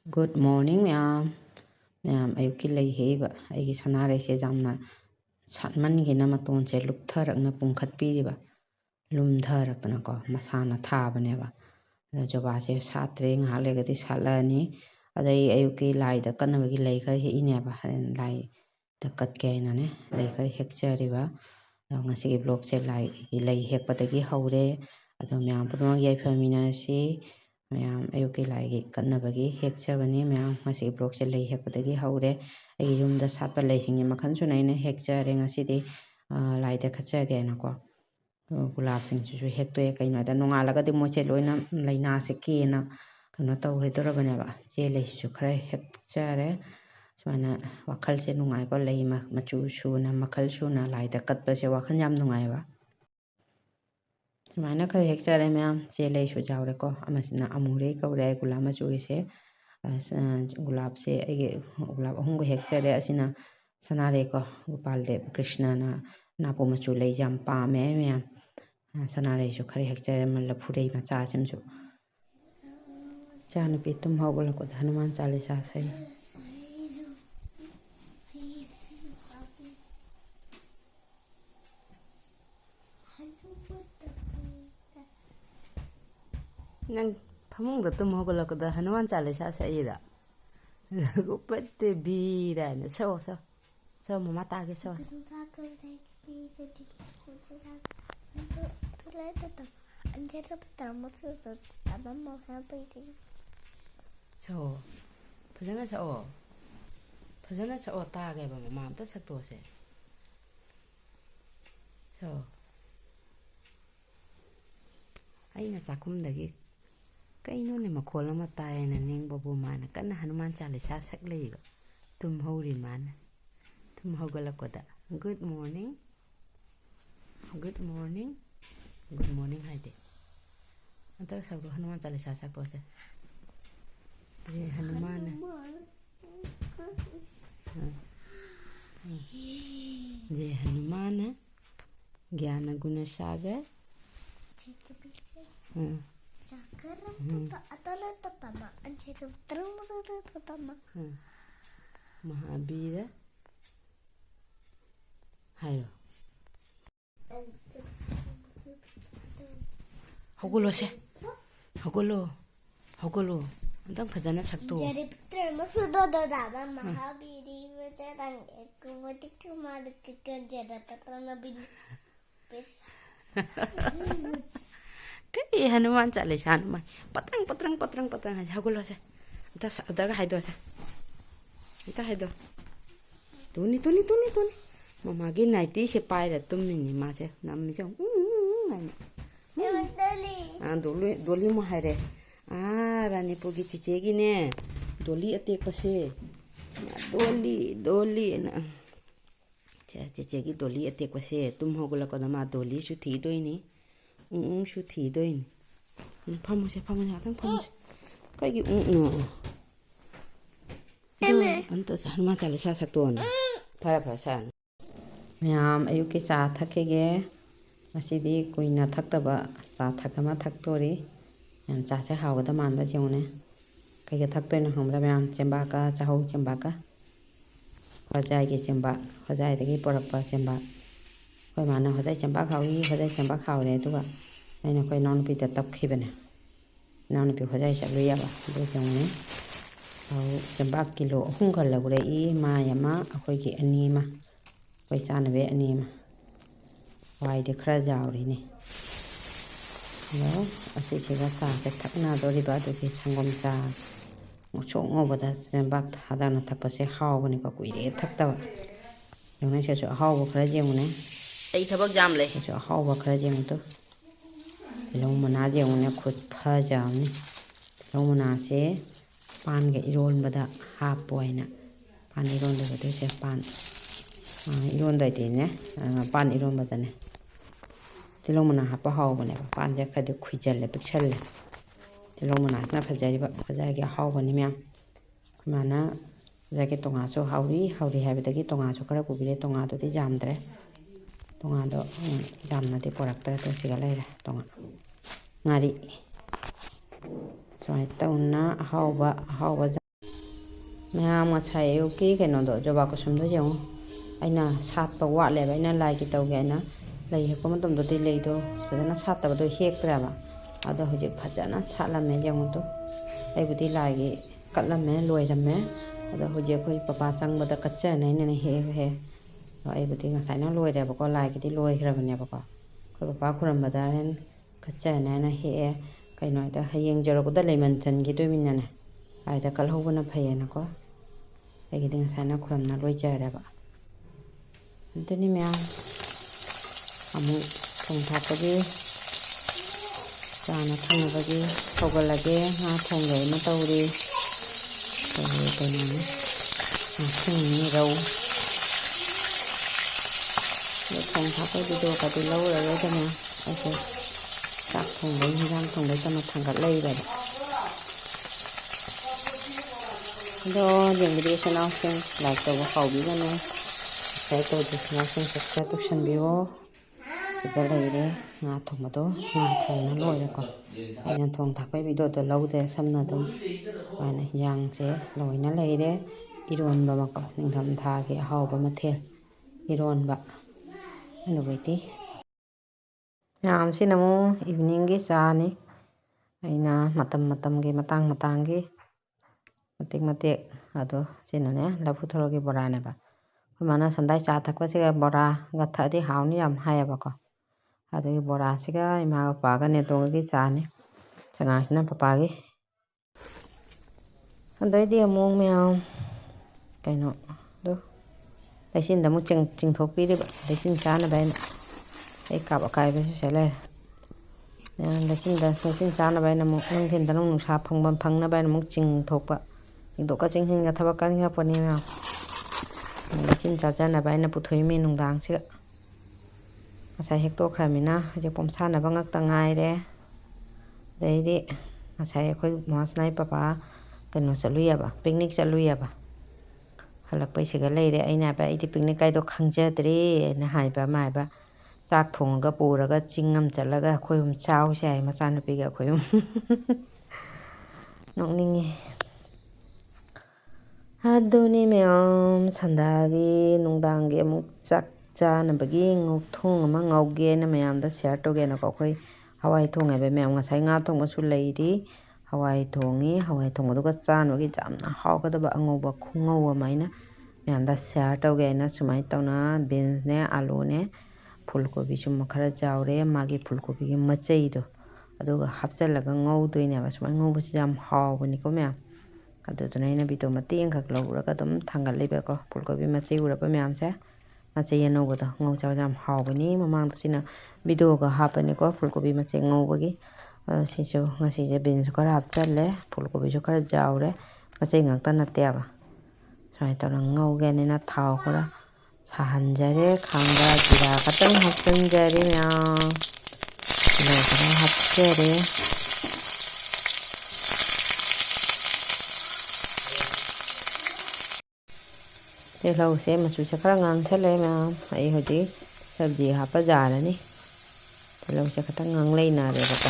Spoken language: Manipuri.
Good morning ma'am. Ma'am ayuki lay heba aigi sanare se jamna satman gina maton che luptharak na pungkhat piriba lumdharak na ko masana thabane ba joba se satre ngale gati salani adai ayuki lai da kanabagi lay kar he ine ba lai da kat ke na ne lay kar hekchari ba ngasi gi blog che lay hek patagi haure ado ma'am puno yai famina si Ma'am ayuki laigi kanabagi hekchabani ma'am ngasi blog se lay hekpatagi haure ai yumda satpa lay singi makhan su naina hekchare ngasi di lai da khachage na ko gulab sing su hekto e kaino da nongalaga di moche loina laina se ki na kano tawri dorabane ba che lay su khare hekchare sumana wakhal se nungai ko lay machu su na makhal su na lai da katpa se wakhal yam nungai ba Sumana khare hekchare ma'am che lay su jawre ko amasina amure kawre gulab machu se gulab se ai gulab ahungo hekchare asina sanare ko gopal dev krishna na napo machu lay jam pa me ma'am sanare su khare hekchare malla phurei macha sim su chana pi tum hawbala ko hanuman chalisa sai Nang phamungda tum hogolakada hanuman chalisa saira gopate bira na so mama tage so so phajana so tage ba mama amta sakto se so aina chakumdagi kainone makhol ama taina ningbabu mana kana hanuman chalisa saklei tum hori mana tum hogalakoda good morning haide anta sakto hanuman chalisa sakto se ye hanuman je hanuman ज्ञान गुण सागर महावीर हायो हगोलो अंतंग फजाना सकतो cái hanuman chalisa hanuman patrang hai hagolo se da haido se ita haido tuni mama gi naiti se pai da tumni ni ma se nam mi so doli mo haire rani pogi chiche gi ne doli ate pase doli na chiche gi doli ate pase tum hogolo ko da ma doli su thi doi ni su thi doi ni phamuse atang phamuse kai gi no anta hanuman chalisa sakto na phara san ma'am ayuki cha thakege asidi kuina thaktaba cha thakama thaktori yam cha cha hawda manba jeune kaiga thaktoina hamra ma'am chemba ka chahau chemba ka Hojaigi chemba hojai dagi porakpa chemba koi mana hojai chemba khawi hojai chemba khawre duga aina koi non pi ta tap khibane non pi hojai chalu ya ba do jeune au chemba kilo hungal lagure I ma yama akhoi ki ani ma koi chana be ani ma wai de khra jawri ni yo asi chega cha se thakna dori ba do ki sangom cha ngo bada chemba thada na thapase hawbani ko kuire thakta yone se hawbo khra jemune ai thabak jam le se hawbo khra jemu to lomana jemune khut pha jamni lomana se pan ge iron bada hapoina pan iron de bada se pan iron dai de ne pan iron bada ne tilomana hapa hawbane pan je khade khuijal pixel tilomana na phajari ba phajagi hawbani ma'am mana jage tonga so hauri habitagi tonga so kara kubire tonga do di jamdre tonga do jamna de poraktra to sigalaira tonga ngari so ita unna ahauba ꯃꯌꯥꯝ ꯉꯁꯥꯏ ꯑꯌꯨꯛꯀꯤ ꯀꯩꯅꯣꯗꯣ ꯖꯣꯕꯥ ꯀꯨꯁꯨꯝꯗꯣ ꯌꯦꯡꯉꯣ ꯑꯩꯅ ꯁꯥꯠꯄ ꯋꯥꯠꯂꯦꯕ ꯑꯩꯅ ꯂꯥꯏꯒꯤ ꯇꯧꯒꯦ ꯑꯩꯅ ꯂꯩ ꯍꯦꯛꯄ ꯃꯇꯝꯗꯗꯤ ꯂꯩꯗꯣ ꯐꯖꯅ ꯁꯥꯠꯇꯕꯗꯣ ꯍꯦꯛꯇ꯭ꯔꯦꯕ ꯑꯗꯣ ꯍꯧꯖꯤꯛ ꯐꯖꯅ ꯁꯥꯠꯂꯝꯃꯦ ꯌꯦꯡꯉꯣꯗꯣ ꯑꯩꯕꯨꯗꯤ ꯂꯥꯏꯒꯤ ꯀꯠꯂꯝꯃꯦ ꯂꯣꯏꯔꯝꯃꯦ ꯑꯗꯣ ꯍꯧꯖꯤꯛ ꯑꯩꯈꯣꯏ ꯄꯄꯥ ꯆꯪꯕꯗ ꯀꯠꯆꯅꯩꯅ ꯍꯦꯛꯑꯦ ꯑꯗꯣ ꯑꯩꯕꯨꯗꯤ ꯉꯁꯥꯏꯅ ꯂꯣꯏꯔꯦꯕꯀꯣ ꯂꯥꯏꯒꯤꯗꯤ ꯂꯣꯏꯈ꯭ꯔꯕꯅꯦꯕꯀꯣ ꯑꯩꯈꯣꯏ ꯄꯄꯥ ꯈꯨꯔꯝꯕꯗ ꯀꯠꯆꯅꯩꯅ ꯍꯦꯛꯑꯦ ꯀꯩꯅꯣ ꯍꯥꯏꯗ ꯍꯌꯦꯡ ꯌꯧꯔꯛꯄꯗ ꯂꯩꯃꯟ ꯆꯟꯈꯤꯗꯣꯏꯃꯤꯅꯅꯦ ꯂꯥꯏꯗ ꯀꯠꯍꯧꯕꯅ ꯐꯩꯌꯦꯅꯀꯣ ꯑꯩꯒꯤꯗꯤ ꯉꯁꯥꯏꯅ ꯈꯨꯔꯝꯅ ꯂꯣꯏꯖꯔꯦꯕ ꯑꯗꯨꯅꯤ ꯃꯌꯥꯝ ꯑꯃꯨꯛ ꯊꯣꯡ ꯊꯥꯛꯄꯒꯤ ꯆꯥꯅ ꯊꯛꯅꯕꯒꯤ ꯍꯧꯒꯠꯂꯒꯦ ꯉꯥ ꯊꯣꯡꯒꯦ ꯑꯃ ꯇꯧꯔꯤ ꯀꯩꯅꯣꯅꯤ ꯉꯥꯁꯤꯡꯅꯤ ꯔꯧ ꯑꯗꯣ ꯊꯣꯡ ꯊꯥꯛꯄꯒꯤ ꯚꯤꯗꯤꯑꯣꯒꯗꯤ ꯂꯧꯔꯔꯣꯏꯗꯅ ꯑꯩꯁꯦ ꯆꯥꯛ ꯊꯣꯡꯕꯩ ꯍꯟꯖꯥꯡ ꯊꯣꯡꯕꯩ ꯇꯝꯅ ꯊꯥꯡꯒꯠ ꯂꯩꯔꯦꯕ ꯑꯗꯣ ꯌꯦꯡꯕꯤꯔꯤ ꯏꯆꯤꯟꯅꯥꯎꯁꯤꯡ ꯂꯥꯏꯛ ꯇꯧꯕ ꯀꯥꯎꯕꯤꯒꯅꯨ ꯁꯞꯁꯀ꯭ꯔꯥꯏꯕ ꯇꯧꯗ꯭ꯔꯤ ꯏꯆꯤꯟꯅꯥꯎꯁꯤꯡ ꯁꯞꯁꯀ꯭ꯔꯥꯏꯕ ꯇꯧꯁꯟꯕꯤꯌꯣ ꯁꯤꯗ ꯂꯩꯔꯦ ꯉꯥ ꯊꯣꯡꯕꯗꯣ ꯉꯥ ꯊꯣꯡꯅ ꯂꯣꯏꯔꯦꯀꯣ ꯑꯩꯅ ꯊꯣꯡ ꯊꯥꯛꯄꯩ ꯚꯤꯗꯤꯑꯣꯗꯣ ꯂꯧꯗꯦ ꯁꯝꯅ ꯑꯗꯨꯝ ꯑꯗꯨꯃꯥꯏꯅ ꯍꯤꯟꯖꯥꯡꯁꯦ ꯂꯣꯏꯅ ꯂꯩꯔꯦ ꯏꯔꯣꯟꯕ ꯑꯃꯀꯣ ꯅꯤꯡꯊꯝꯊꯥꯒꯤ ꯑꯍꯥꯎꯕ ꯃꯊꯦꯜ ꯏꯔꯣꯟꯕ ꯑꯗꯨꯒꯩꯗꯤ ꯃꯌꯥꯝꯁꯤꯅ ꯑꯃꯨꯛ ꯏꯚꯤꯅꯤꯡꯒꯤ ꯆꯥꯅꯤ ꯑꯩꯅ ꯃꯇꯝ ꯃꯇꯝꯒꯤ ꯃꯇꯥꯡ ꯃꯇꯥꯡꯒꯤ ꯃꯇꯦꯛ ꯃꯇꯦꯛ ꯑꯗꯣ ꯁꯤꯅꯅꯦ ꯂꯐꯨ ꯊꯔꯣꯒꯤ ꯕꯣꯔꯥꯅꯦꯕ ꯑꯩꯈꯣꯏ ꯃꯥꯅ ꯁꯟꯗꯥꯏ ꯆꯥ ꯊꯛꯄꯁꯤꯒ ꯕꯣꯔꯥꯒ ꯊꯛꯑꯗꯤ ꯍꯥꯎꯅꯤ ꯌꯥꯝ ꯍꯥꯏꯌꯦꯕꯀꯣ ꯑꯗꯨꯒꯤ ꯕꯣꯔꯥꯁꯤꯒ ꯏꯃꯥꯒ ꯄꯄꯥꯒ ꯅꯦꯇꯣꯡꯒꯒꯤ ꯆꯥꯅꯤ ꯆꯉꯥꯡꯁꯤꯅ ꯄꯄꯥꯒꯤ ꯑꯗꯩꯗꯤ ꯑꯃꯨꯛ ꯃꯌꯥꯝ ꯀꯩꯅꯣ ꯑꯗꯣ ꯂꯩꯆꯤꯟꯗ ꯑꯃꯨꯛ ꯆꯤꯡꯊꯣꯛꯄꯤꯔꯤꯕ ꯂꯩꯆꯤꯟ ꯆꯥꯅꯕ ꯍꯥꯏꯅ ꯑꯩ ꯀꯥꯞ ꯑꯀꯥꯏꯕꯁꯨ ꯁꯤ ꯂꯩꯔꯦ ꯂꯩꯆꯤꯟ ꯆꯥꯅꯕ ꯍꯥꯏꯅ ꯑꯃꯨꯛ ꯅꯨꯡꯊꯤꯟꯗ ꯅꯨꯡꯁꯥ ꯐꯪꯅꯕ ꯍꯥꯏꯅ ꯑꯃꯨꯛ ꯆꯤꯡꯊꯣꯛꯄ ꯆꯤꯡꯊꯣꯛꯀ ꯆꯤꯡꯁꯤꯟꯒ ꯊꯕꯛ ꯀꯟꯈꯛꯄꯅꯤ ꯃꯌꯥꯝ ꯂꯩꯆꯤꯟ ꯆꯥꯖꯅꯕ ꯍꯥꯏꯅ ꯄꯨꯊꯣꯛꯏꯃꯤ ꯅꯨꯡꯗꯥꯡꯁꯤꯒ ꯉꯁꯥꯏ ꯍꯦꯛꯇꯣꯛꯈ꯭ꯔꯃꯤꯅ ꯍꯧꯖꯤꯛ ꯄꯣꯝꯁꯥꯅꯕ ꯉꯛꯇ ꯉꯥꯏꯔꯦ ꯑꯗꯩꯗꯤ ꯉꯁꯥꯏ ꯑꯩꯈꯣꯏ ꯃꯃꯥꯁꯅꯥꯏ ꯄꯄꯥ ꯀꯩꯅꯣ ꯆꯠꯂꯨꯏꯑꯕ ꯄꯤꯛꯅꯤꯛ ꯆꯠꯂꯨꯏꯑꯕ ꯍꯜꯂꯛꯄꯩꯁꯤꯒ ꯂꯩꯔꯦ ꯑꯩꯅ ꯍꯥꯏꯕ ꯑꯩꯗꯤ ꯄꯤꯛꯅꯤꯛ ꯀꯥꯏꯗꯣ ꯈꯪꯖꯗ꯭ꯔꯦ ꯍꯥꯏꯅ ꯍꯥꯏꯕ ꯑꯃ ꯍꯥꯏꯕ ꯆꯥꯛ ꯊꯣꯡꯉꯒ ꯄꯨꯔꯒ ꯆꯤꯡ ꯑꯃ ꯆꯠꯂꯒ ꯑꯩꯈꯣꯏ ꯑꯍꯨꯝ ꯆꯥꯎꯁꯦ ꯍꯥꯏ ꯃꯆꯥꯅꯨꯄꯤꯒ ꯑꯩꯈꯣꯏ ꯑꯍꯨꯝ ꯅꯣꯛꯅꯤꯡꯉꯤ ꯑꯗꯨꯅꯤ ꯃꯌꯥꯝ ꯁꯟꯗꯥꯒꯤ ꯅꯨꯡꯗꯥꯡꯒꯤ ꯑꯃꯨꯛ ꯆꯥꯛ ꯆꯥꯅꯕꯒꯤ ꯉꯧꯊꯣꯡ ꯑꯃ ꯉꯧꯒꯦꯅ ꯃꯌꯥꯝꯗ ꯁꯤꯌꯥꯔ ꯇꯧꯒꯦꯅꯀꯣ ꯑꯩꯈꯣꯏ ꯍꯋꯥꯏ ꯊꯣꯡꯉꯦꯕ ꯃꯌꯥꯝ ꯉꯁꯥꯏ ꯉꯥ ꯊꯣꯡꯕꯁꯨ ꯂꯩꯔꯤ ꯍꯋꯥꯏ ꯊꯣꯡꯉꯤ ꯍꯋꯥꯏ ꯊꯣꯡꯕꯗꯨꯒ ꯆꯥꯅꯕꯒꯤ ꯌꯥꯝꯅ ꯍꯥꯎꯒꯗꯕ ꯑꯉꯧꯕ ꯈꯨꯉꯧ ꯑꯃ ꯃꯌꯥꯝꯗ ꯁꯤꯌꯥꯔ ꯇꯧꯒꯦ ꯑꯩꯅ ꯁꯨꯃꯥꯏꯅ ꯇꯧꯅ ꯕꯤꯟꯁꯅꯦ ꯑꯥꯂꯨꯅꯦ ꯐꯨꯜ ꯀꯣꯕꯤꯁꯨ ꯈꯔ ꯆꯥꯎꯔꯦ ꯃꯥꯒꯤ ꯐꯨꯜ ꯀꯣꯕꯤꯒꯤ ꯃꯆꯩꯗꯣ ꯑꯗꯨꯒ ꯍꯥꯞꯆꯤꯜꯂꯒ ꯉꯧꯗꯣꯏꯅꯦꯕ ꯁꯨꯃꯥꯏꯅ ꯉꯧꯕꯁꯤ ꯌꯥꯝ ꯍꯥꯎꯕꯅꯤꯀꯣ ꯃꯌꯥꯝ ꯑꯗꯨꯗꯨꯅ ꯑꯩꯅ ꯚꯤꯗꯤꯑꯣ ꯃꯇꯦꯛ ꯑꯃꯈꯛ ꯂꯧꯔꯒ ꯑꯗꯨꯝ ꯊꯥꯡꯒꯠꯂꯤꯕꯀꯣ ꯐꯨꯜ ꯀꯣꯕꯤ ꯃꯆꯩ ꯎꯔꯛꯄ ꯃꯌꯥꯝꯁꯦ ꯃꯆꯩ ꯑꯅꯧꯕꯗꯣ ꯉꯧ ꯆꯥꯕ ꯌꯥꯝ ꯍꯥꯎꯕꯅꯤ ꯃꯃꯥꯡꯗ ꯁꯤꯅ ꯚꯤꯗꯤꯑꯣꯒ ꯍꯥꯞꯄꯅꯤꯀꯣ ꯐꯨꯜ ꯀꯣꯕꯤ ꯃꯆꯩ ꯉꯧꯕꯒꯤ ꯁꯤꯁꯨ ꯉꯁꯤꯁꯦ ꯕꯤꯟꯁꯨ ꯈꯔ ꯍꯥꯞꯆꯜꯂꯦ ꯐꯨꯜ ꯀꯣꯕꯤꯁꯨ ꯈꯔ ꯆꯥꯎꯔꯦ ꯃꯆꯩ ꯉꯥꯛꯇ ꯅꯠꯇꯦꯕ ꯁꯨꯃꯥꯏꯅ ꯇꯧꯔꯒ ꯉꯧꯒꯦꯅꯤꯅ ꯊꯥꯎ ꯈꯔ ꯁꯥꯍꯟꯖꯔꯦ ꯈꯥꯡꯗ ꯖꯤꯔꯥ ꯈꯛꯇꯪ ꯍꯥꯞꯆꯤꯟꯖꯔꯦ ꯃꯌꯥꯝ ꯇꯤꯜꯍꯧ ꯈꯔ ꯍꯥꯞꯆꯔꯦ ꯇꯤꯜꯍꯧꯁꯦ ꯃꯆꯨꯁꯦ ꯈꯔ ꯉꯥꯡꯁꯜꯂꯦ ꯃꯌꯥꯝ ꯑꯩ ꯍꯧꯖꯤꯛ ꯁꯕꯖꯤ ꯍꯥꯞꯄ ꯌꯥꯔꯅꯤ ꯇꯤꯜꯍꯧꯁꯦ ꯈꯤꯇꯪ ꯉꯥꯡꯂꯩꯅꯔꯦꯕꯀꯣ